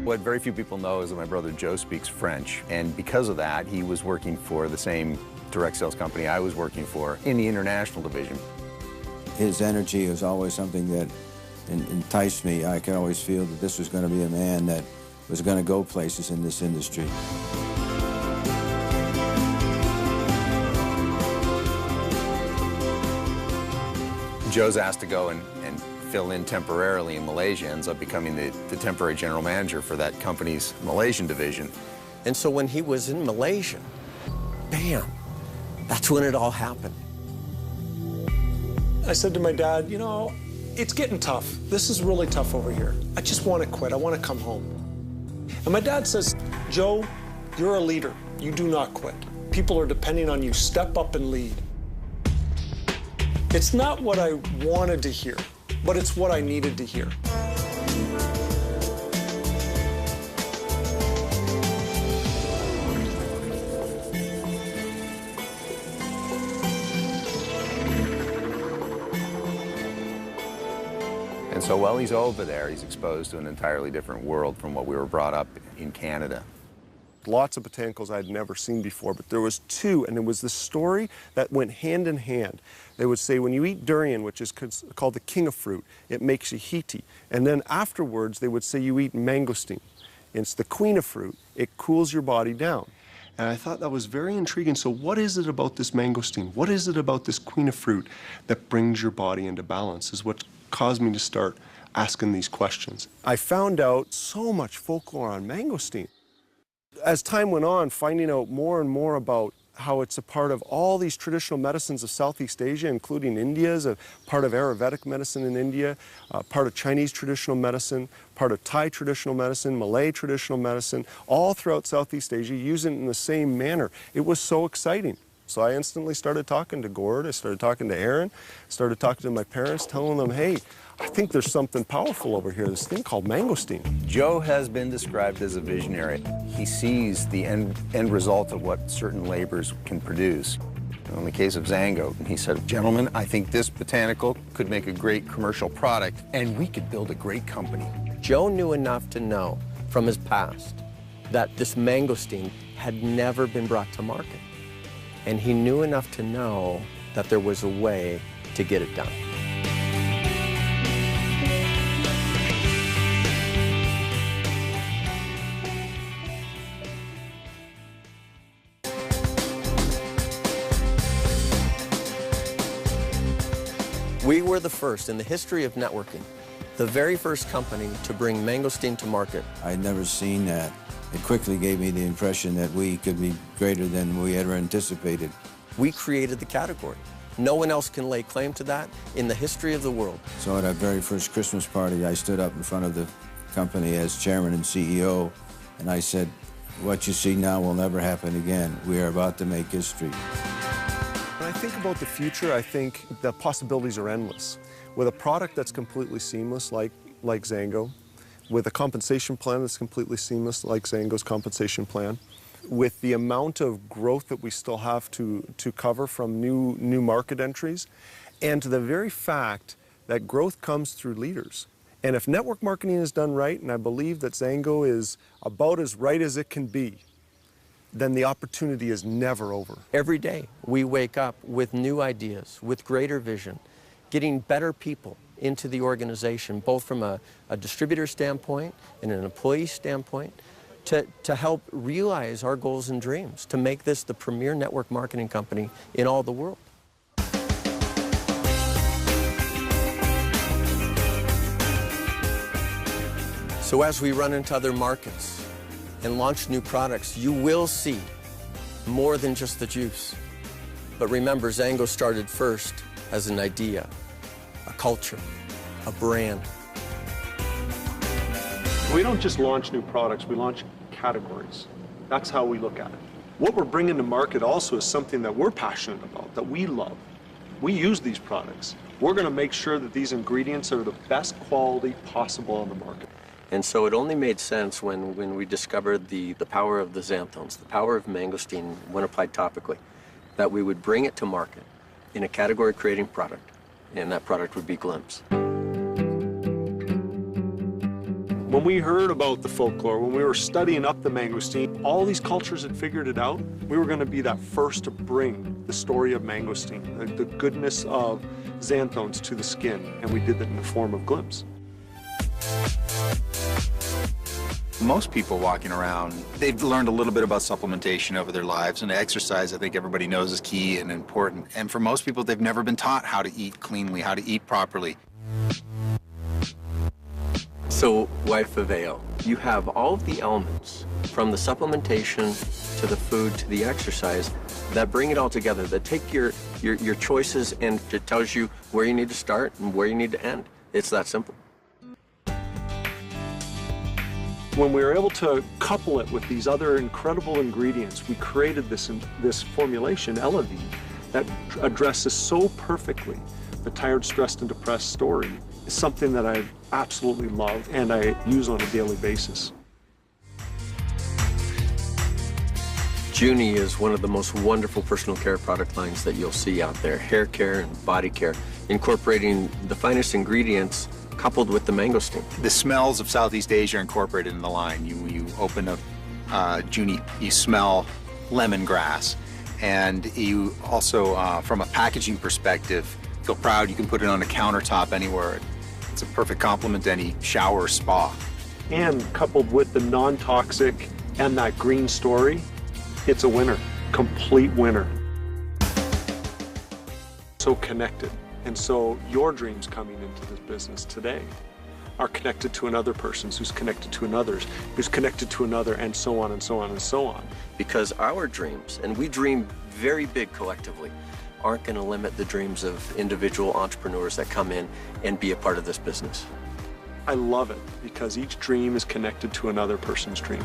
What very few people know is that my brother Joe speaks French, and because of that, he was working for the same direct sales company I was working for in the international division. His energy was always something that enticed me. I could always feel that this was going to be a man that was going to go places in this industry. Joe's asked to go and fill in temporarily in Malaysia, ends up becoming the temporary general manager for that company's Malaysian division. And so when he was in Malaysia, bam, that's when it all happened. I said to my dad, you know, it's getting tough. This is really tough over here. I just want to quit. I want to come home. And my dad says, Joe, you're a leader. You do not quit. People are depending on you. Step up and lead. It's not what I wanted to hear, but it's what I needed to hear. And so while he's over there, he's exposed to an entirely different world from what we were brought up in Canada. Lots of botanicals I'd never seen before, but there was two, and it was the story that went hand in hand. They would say when you eat durian, which is called the king of fruit, it makes you heaty. And then afterwards, they would say you eat mangosteen. It's the queen of fruit. It cools your body down. And I thought that was very intriguing. So what is it about this mangosteen? What is it about this queen of fruit that brings your body into balance is what caused me to start asking these questions. I found out so much folklore on mangosteen. As time went on, finding out more and more about how it's a part of all these traditional medicines of Southeast Asia, including India, is a part of Ayurvedic medicine in India, part of Chinese traditional medicine, part of Thai traditional medicine, Malay traditional medicine, all throughout Southeast Asia, using it in the same manner. It was so exciting. So I instantly started talking to Gord, I started talking to Aaron, started talking to my parents, telling them, hey, I think there's something powerful over here, this thing called mangosteen. Joe has been described as a visionary. He sees the end result of what certain labors can produce. In the case of XANGO, he said, gentlemen, I think this botanical could make a great commercial product, and we could build a great company. Joe knew enough to know from his past that this mangosteen had never been brought to market. And he knew enough to know that there was a way to get it done. We were the first in the history of networking, the very first company to bring mangosteen to market. I'd never seen that. It quickly gave me the impression that we could be greater than we ever anticipated. We created the category. No one else can lay claim to that in the history of the world. So at our very first Christmas party, I stood up in front of the company as chairman and CEO, and I said, what you see now will never happen again. We are about to make history. When I think about the future, I think the possibilities are endless. With a product that's completely seamless, like XANGO, with a compensation plan that's completely seamless, like XANGO's compensation plan, with the amount of growth that we still have to cover from new market entries, and to the very fact that growth comes through leaders. And if network marketing is done right, and I believe that XANGO is about as right as it can be, then the opportunity is never over. Every day we wake up with new ideas, with greater vision, getting better people into the organization, both from a distributor standpoint and an employee standpoint, to help realize our goals and dreams, to make this the premier network marketing company in all the world. So as we run into other markets and launch new products, you will see more than just the juice. But remember, XANGO started first as an idea, a culture, a brand. We don't just launch new products, we launch categories. That's how we look at it. What we're bringing to market also is something that we're passionate about, that we love. We use these products. We're going to make sure that these ingredients are the best quality possible on the market. And so it only made sense when we discovered the power of the xanthones, the power of mangosteen when applied topically, that we would bring it to market in a category-creating product, and that product would be Glimpse. When we heard about the folklore, when we were studying up the mangosteen, all these cultures had figured it out. We were going to be that first to bring the story of mangosteen, the goodness of xanthones to the skin, and we did that in the form of glimpse. Most people walking around, they've learned a little bit about supplementation over their lives, and exercise, I think everybody knows, is key and important. And for most people, they've never been taught how to eat cleanly, how to eat properly. So, wife of Ale, you have all of the elements, from the supplementation to the food to the exercise, that bring it all together, that take your choices and it tells you where you need to start and where you need to end. It's that simple. When we were able to couple it with these other incredible ingredients, we created this formulation, Elevine, that addresses so perfectly the tired, stressed, and depressed story. It's something that I absolutely love and I use on a daily basis. Junie is one of the most wonderful personal care product lines that you'll see out there. Hair care and body care, incorporating the finest ingredients coupled with the mangosteen. The smells of Southeast Asia are incorporated in the line. You open up Junie, you smell lemongrass. And you also, from a packaging perspective, feel proud you can put it on a countertop anywhere. It's a perfect complement to any shower or spa. And coupled with the non-toxic and that green story, it's a winner, complete winner. So connected. And so your dreams coming into this business today are connected to another person's, who's connected to another's, who's connected to another, and so on and so on and so on. Because our dreams, and we dream very big collectively, aren't going to limit the dreams of individual entrepreneurs that come in and be a part of this business. I love it because each dream is connected to another person's dream.